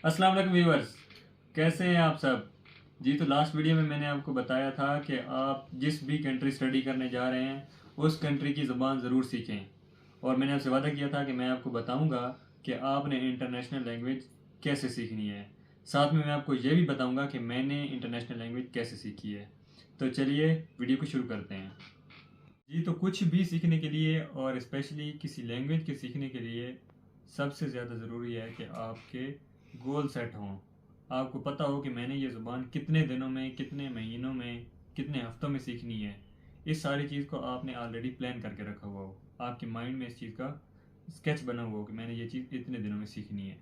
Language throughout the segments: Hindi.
अस्सलाम वालेकुम व्यूअर्स। कैसे हैं आप सब? जी, तो लास्ट वीडियो में मैंने आपको बताया था कि आप जिस भी कंट्री स्टडी करने जा रहे हैं उस कंट्री की ज़बान ज़रूर सीखें। और मैंने आपसे वादा किया था कि मैं आपको बताऊंगा कि आपने इंटरनेशनल लैंग्वेज कैसे सीखनी है। साथ में मैं आपको ये भी बताऊंगा कि मैंने इंटरनेशनल लैंग्वेज कैसे सीखी है। तो चलिए वीडियो को शुरू करते हैं। जी, तो कुछ भी सीखने के लिए और स्पेशली किसी लैंग्वेज के सीखने के लिए सबसे ज़्यादा ज़रूरी है कि आपके गोल सेट हों। आपको पता हो कि मैंने ये ज़ुबान कितने दिनों में, कितने महीनों में, कितने हफ्तों में सीखनी है। इस सारी चीज़ को आपने ऑलरेडी प्लान करके रखा हुआ हो। आपके माइंड में इस चीज़ का स्केच बना हुआ हो कि मैंने ये चीज़ इतने दिनों में सीखनी है।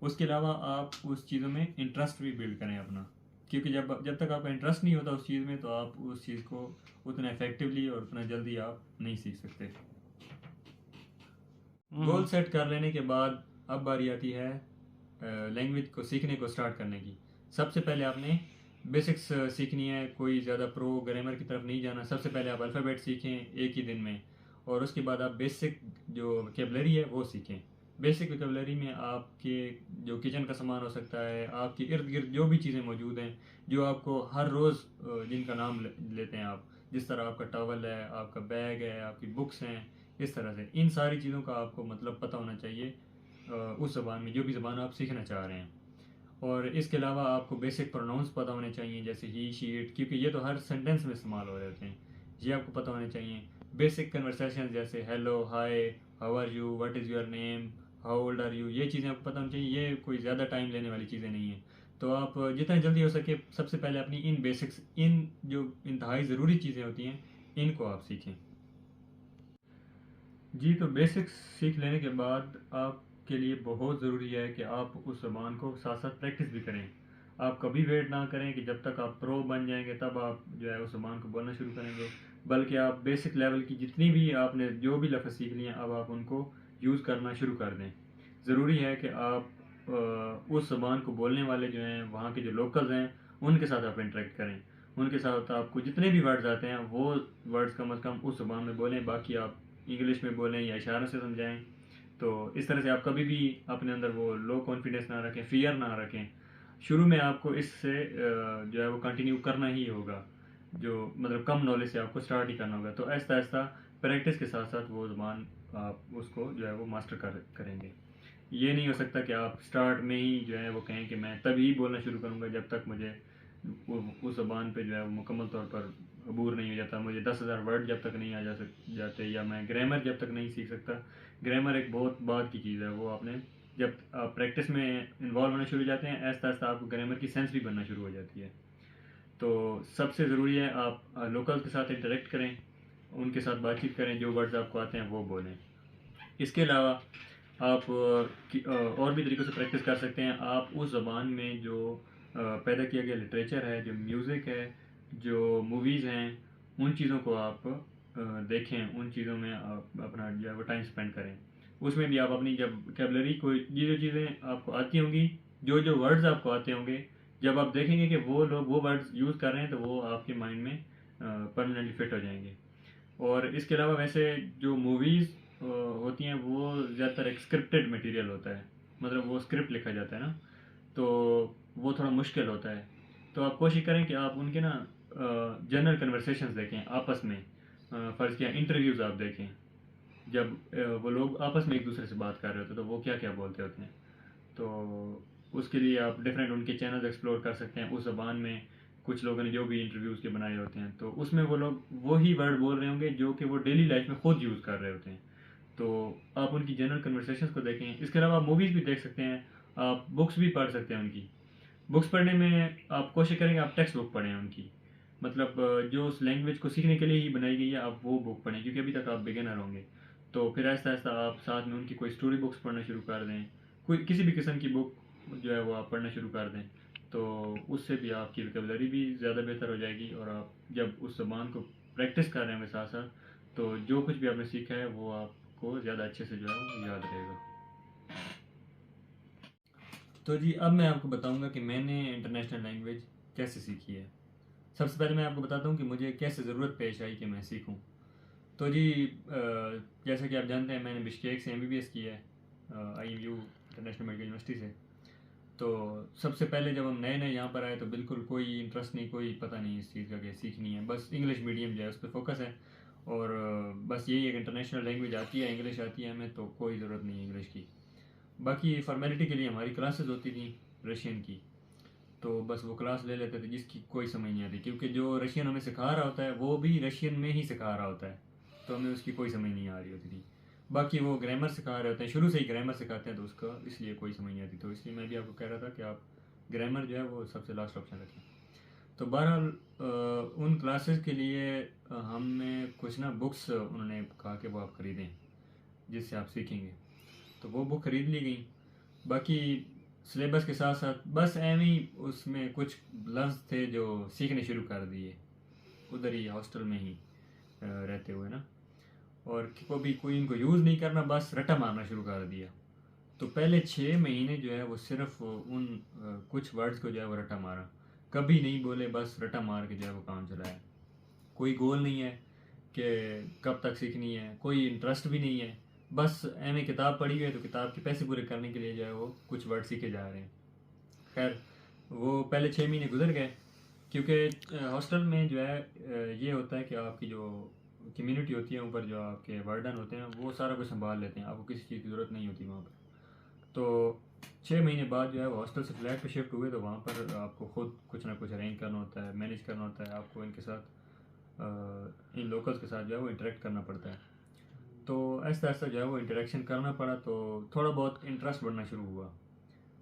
उसके अलावा आप उस चीज़ों में इंटरेस्ट भी बिल्ड करें अपना, क्योंकि जब जब तक आपका इंटरेस्ट नहीं होता उस चीज़ में तो आप उस चीज़ को उतना इफेक्टिवली और उतना जल्दी आप नहीं सीख सकते। गोल सेट कर लेने के बाद अब बारी आती है लैंग्वेज को सीखने को स्टार्ट करने की। सबसे पहले आपने बेसिक्स सीखनी है। कोई ज़्यादा प्रो ग्रामर की तरफ नहीं जाना। सबसे पहले आप अल्फ़ाबेट सीखें एक ही दिन में, और उसके बाद आप बेसिक जो वोकेबलरी है वो सीखें। बेसिक वोकेबलरी में आपके जो किचन का सामान हो सकता है, आपके इर्द गिर्द जो भी चीज़ें मौजूद हैं जो आपको हर रोज़ जिनका नाम लेते हैं आप, जिस तरह आपका टॉवल है, आपका बैग है, आपकी बुक्स हैं, इस तरह से इन सारी चीज़ों का आपको मतलब पता होना चाहिए उस ज़बान में, जो भी ज़बान आप सीखना चाह रहे हैं। और इसके अलावा आपको बेसिक प्रोनाउंस पता होने चाहिए, जैसे ही, शी, इट, क्योंकि ये तो हर सेंटेंस में इस्तेमाल हो जाते हैं। ये आपको पता होने चाहिए। बेसिक कन्वर्सेशन जैसे hello, hi, how are you, what is your name, how old are you, ये चीज़ें आपको पता होनी चाहिए। ये कोई ज़्यादा टाइम लेने वाली चीज़ें नहीं हैं। तो आप जितना जल्दी हो सके सबसे पहले अपनी इन बेसिक्स, इन जो इंतहाई ज़रूरी चीज़ें होती हैं, इनको आप सीखें। जी, तो बेसिक्स सीख लेने के बाद आपके लिए बहुत ज़रूरी है कि आप उस ज़बान को साथ साथ प्रैक्टिस भी करें। आप कभी वेट ना करें कि जब तक आप प्रो बन जाएंगे तब आप जो है उस ज़बान को बोलना शुरू करेंगे, बल्कि आप बेसिक लेवल की जितनी भी आपने जो भी लफ्ज़ सीख लिए हैं अब आप उनको यूज़ करना शुरू कर दें। ज़रूरी है कि आप उस ज़बान को बोलने वाले जो हैं, वहाँ के जो लोकल्स हैं, उनके साथ आप इंटरेक्ट करें। उनके साथ आपको जितने भी वर्ड्स आते हैं वो वर्ड्स कम अज़ कम उस ज़बान में बोलें, बाकी आप इंग्लिश में बोलें या इशारों से समझाएं। तो इस तरह से आप कभी भी अपने अंदर वो लो कॉन्फिडेंस ना रखें, फियर ना रखें। शुरू में आपको इससे जो है वो कंटिन्यू करना ही होगा। जो मतलब कम नॉलेज से आपको स्टार्ट ही करना होगा। तो आहिस्ता आहिस्ता प्रैक्टिस के साथ साथ वो ज़बान आप उसको जो है वो मास्टर करेंगे। ये नहीं हो सकता कि आप स्टार्ट में ही जो है वो कहें कि मैं तभी बोलना शुरू करूँगा जब तक मुझे उस ज़बान पे जो है वो मुकम्मल तौर पर अबूर नहीं हो जाता। मुझे 10,000 वर्ड जब तक नहीं आ जाते, या मैं ग्रामर जब तक नहीं सीख सकता। ग्रामर एक बहुत बाद की चीज़ है। वो आपने जब आप प्रैक्टिस में इन्वॉल्व होना शुरू हो जाते हैं, आहिस्ता आहिस्ता आपको ग्रामर की सेंस भी बनना शुरू हो जाती है। तो सबसे ज़रूरी है आप लोकल के साथ इंटरेक्ट करें, उनके साथ बातचीत करें, जो वर्ड्स आपको आते हैं वो बोलें। इसके अलावा आप और भी तरीक़ों से प्रैक्टिस कर सकते हैं। आप उस ज़बान में जो पैदा किया गया लिटरेचर है, जो म्यूज़िक है, जो मूवीज़ हैं, उन चीज़ों को आप देखें, उन चीज़ों में आप अपना जो है वो टाइम स्पेंड करें। उसमें भी आप अपनी जब वोकेबलरी को, ये जो चीज़ें आपको आती होंगी, जो जो वर्ड्स आपको आते होंगे, जब आप देखेंगे कि वो लोग वो वर्ड्स यूज़ कर रहे हैं तो वो आपके माइंड में परमानेंटली फिट हो जाएंगे। और इसके अलावा वैसे जो मूवीज़ होती हैं वो ज़्यादातर एक स्क्रिप्टेड मटेरियल होता है। मतलब वो स्क्रिप्ट लिखा जाता है ना, तो वो थोड़ा मुश्किल होता है। तो आप कोशिश करें कि आप उनके ना जनरल कन्वर्सेशंस देखें आपस में। फ़र्ज़ किया इंटरव्यूज़ आप देखें, जब वो लोग आपस में एक दूसरे से बात कर रहे होते हैं तो वो क्या क्या बोलते होते हैं। तो उसके लिए आप डिफरेंट उनके चैनल्स एक्सप्लोर कर सकते हैं उस ज़बान में। कुछ लोगों ने जो भी इंटरव्यूज़ के बनाए होते हैं तो उसमें वो लोग वही वर्ड बोल रहे होंगे जो कि वो डेली लाइफ में ख़ुद यूज़ कर रहे होते हैं। तो आप उनकी जनरल कन्वर्सेशंस को देखें। इसके अलावा आप मूवीज़ भी देख सकते हैं, आप बुक्स भी पढ़ सकते हैं उनकी। बुक्स पढ़ने में आप कोशिश करेंगे आप टेक्स्ट बुक पढ़ें उनकी। मतलब जो उस लैंग्वेज को सीखने के लिए ही बनाई गई है आप वो बुक पढ़ें, क्योंकि अभी तक आप बिगिनर होंगे। तो फिर आहिस्ता आहिस्ता आप साथ में उनकी कोई स्टोरी बुक्स पढ़ना शुरू कर दें। कोई किसी भी किस्म की बुक जो है वो आप पढ़ना शुरू कर दें। तो उससे भी आपकी वोकेबलरी भी ज़्यादा बेहतर हो जाएगी, और आप जब उस ज़बान को प्रैक्टिस कर रहे होंगे साथ साथ, तो जो कुछ भी आपने सीखा है वो आपको ज़्यादा अच्छे से जो है वो याद रहेगा। तो जी, अब मैं आपको बताऊंगा कि मैंने इंटरनेशनल लैंग्वेज कैसे सीखी है। सबसे पहले मैं आपको बताता हूँ कि मुझे कैसे ज़रूरत पेश आई कि मैं सीखूँ। तो जी, जैसा कि आप जानते हैं मैंने बिश्केक से एमबीबीएस किया है, IMU इंटरनेशनल मेडिकल यूनिवर्सिटी से। तो सबसे पहले जब हम नए नए यहाँ पर आए तो बिल्कुल कोई इंटरेस्ट नहीं, कोई पता नहीं इस चीज़ का कि सीखनी है, बस इंग्लिश मीडियम जो है उस पर फोकस है। और बस यही एक इंटरनेशनल लैंग्वेज आती है, इंग्लिश आती है हमें, तो कोई ज़रूरत नहीं है इंग्लिश की। बाकी फॉर्मेलिटी के लिए हमारी क्लासेस होती थी रशियन की, तो बस वो क्लास ले लेते थे जिसकी कोई समझ नहीं आती, क्योंकि जो रशियन हमें सिखा रहा होता है वो भी रशियन में ही सिखा रहा होता है, तो हमें उसकी कोई समझ नहीं आ रही होती थी। बाकी वो ग्रामर सिखा रहे होते हैं, शुरू से ही ग्रामर सिखाते हैं, तो उसका इसलिए कोई समझ नहीं आती, तो इसलिए मैं भी आपको कह रहा था कि आप ग्रामर जो है वो सबसे लास्ट ऑप्शन रखें। तो बहरहाल उन क्लासेस के लिए हमें कुछ ना बुक्स उन्होंने कहा कि वो आप ख़रीदें जिससे आप सीखेंगे, तो वो बुक ख़रीद ली गई। बाकी सिलेबस के साथ साथ बस एवं ही उसमें कुछ लफ्ज़ थे जो सीखने शुरू कर दिए उधर ही हॉस्टल में ही रहते हुए ना, और कभी कोई इनको यूज़ नहीं करना, बस रट्टा मारना शुरू कर दिया। तो पहले 6 महीने जो है वो सिर्फ उन कुछ वर्ड्स को जो है वो रट्टा मारा, कभी नहीं बोले, बस रट्टा मार के जो है वो काम चलाया। कोई गोल नहीं है कि कब तक सीखनी है, कोई इंटरेस्ट भी नहीं है, बस एम किताब पढ़ी हुई है तो किताब के पैसे पूरे करने के लिए जो है वो कुछ वर्ड सीखे जा रहे हैं। खैर वो पहले 6 महीने गुजर गए, क्योंकि हॉस्टल में जो है ये होता है कि आपकी जो कम्युनिटी होती है ऊपर, जो आपके वार्डन होते हैं वो सारा कुछ संभाल लेते हैं, आपको किसी चीज़ की ज़रूरत नहीं होती वहाँ पर। तो 6 महीने बाद जो है वो हॉस्टल से फ्लैट पे शिफ्ट हुए, तो वहाँ पर आपको ख़ुद कुछ ना कुछ अरेंज करना होता है, मैनेज करना होता है, आपको इनके साथ इन लोकल्स के साथ जो है वो इंटरेक्ट करना पड़ता है। तो ऐसा ऐसा जो है वो इंटरेक्शन करना पड़ा, तो थोड़ा बहुत इंटरेस्ट बढ़ना शुरू हुआ।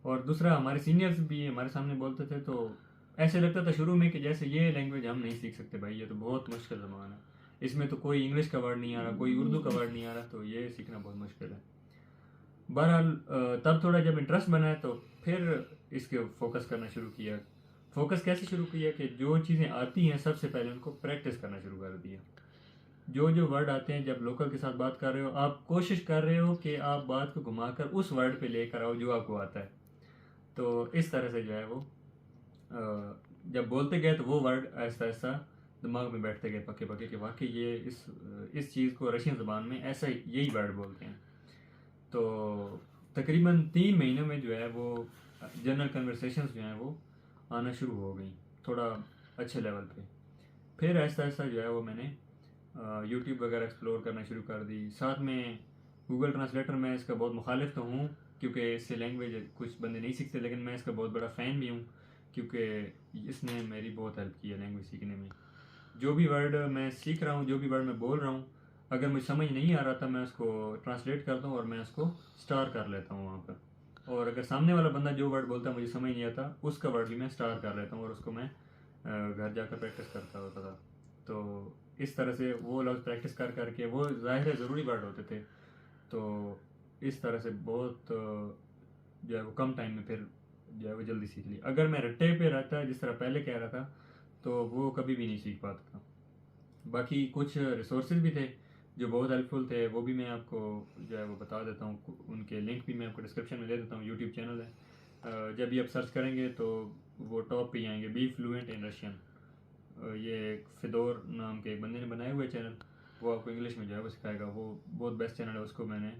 और दूसरा हमारे सीनियर्स भी हमारे सामने बोलते थे, तो ऐसे लगता था शुरू में कि जैसे ये लैंग्वेज हम नहीं सीख सकते भाई, ये तो बहुत मुश्किल ज़बान है, इसमें तो कोई इंग्लिश का वर्ड नहीं आ रहा, कोई उर्दू का वर्ड नहीं आ रहा, तो ये सीखना बहुत मुश्किल है। बहरहाल तब थोड़ा जब इंटरेस्ट बना है तो फिर इसके फोकस करना शुरू किया। फोकस कैसे शुरू किया कि जो चीज़ें आती हैं सबसे पहले उनको प्रैक्टिस करना शुरू कर दिया। जो जो वर्ड आते हैं, जब लोकल के साथ बात कर रहे हो आप कोशिश कर रहे हो कि आप बात को घुमाकर उस वर्ड पे लेकर आओ जो आपको आता है। तो इस तरह से जो है वो जब बोलते गए तो वो वर्ड ऐसा ऐसा दिमाग में बैठते गए पक्के पक्के कि वाकई ये इस चीज़ को रशियन ज़बान में ऐसा यही वर्ड बोलते हैं। तो तकरीबन 3 महीनों में जो है वो जनरल कन्वर्सेशंस जो हैं वो आना शुरू हो गई थोड़ा अच्छे लेवल पे। फिर ऐसा ऐसा जो है वो मैंने यूट्यूब वगैरह एक्सप्लोर करना शुरू कर दी। साथ में गूगल ट्रांसलेटर में इसका बहुत मुखालिफ तो हूँ, क्योंकि इससे लैंग्वेज कुछ बंदे नहीं सीखते, लेकिन मैं इसका बहुत बड़ा फ़ैन भी हूँ, क्योंकि इसने मेरी बहुत हेल्प की है लैंग्वेज सीखने में। जो भी वर्ड मैं सीख रहा हूँ, जो भी वर्ड मैं बोल रहा हूँ, अगर मुझे समझ नहीं आ रहा था मैं उसको ट्रांसलेट करता हूँ और मैं उसको स्टार कर लेता हूँ वहाँ पर। और अगर सामने वाला बंदा जो वर्ड बोलता है मुझे समझ नहीं आता, उसका वर्ड भी मैं स्टार कर लेता हूँ और उसको मैं घर जाकर प्रैक्टिस करता होता था। तो इस तरह से वो लफ्ज़ प्रैक्टिस कर करके, वो ज़ाहिर है ज़रूरी वर्ड होते थे, तो इस तरह से बहुत जो है वो कम टाइम में फिर जो है वो जल्दी सीख ली। अगर मैं रट्टे पे रहता जिस तरह पहले कह रहा था, तो वो कभी भी नहीं सीख पाता था। बाकी कुछ रिसोर्सेज भी थे जो बहुत हेल्पफुल थे, वो भी मैं आपको जो है वो बता देता हूँ, उनके लिंक भी मैं आपको डिस्क्रिप्शन में दे देता हूँ। यूट्यूब चैनल है, जब भी आप सर्च करेंगे तो वो टॉप पे आएंगे, बी फ्लुएंट इन रशियन। ये एक फिदोर नाम के एक बंदे ने बनाए हुए चैनल, वो आपको इंग्लिश में जो है वो सिखाएगा, वो बहुत बेस्ट चैनल है, उसको मैंने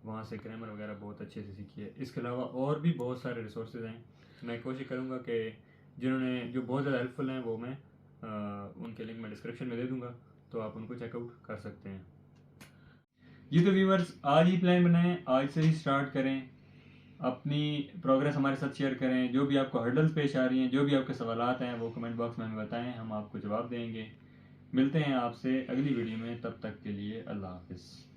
वहाँ से ग्रामर वगैरह बहुत अच्छे से सीखी है। इसके अलावा और भी बहुत सारे रिसोर्सेज हैं, मैं कोशिश करूँगा कि जिन्होंने जो बहुत ज़्यादा हेल्पफुल हैं वो मैं उनके लिंक मैं डिस्क्रिप्शन में दे दूँगा, तो आप उनको चेकआउट कर सकते हैं। ये तो व्यूवर्स आज ही प्लान बनाएं, आज से ही स्टार्ट करें, अपनी प्रोग्रेस हमारे साथ शेयर करें, जो भी आपको हर्डल्स पेश आ रही हैं, जो भी आपके सवालात हैं वो कमेंट बॉक्स में हमें बताएं, हम आपको जवाब देंगे। मिलते हैं आपसे अगली वीडियो में, तब तक के लिए अल्लाह हाफिज़।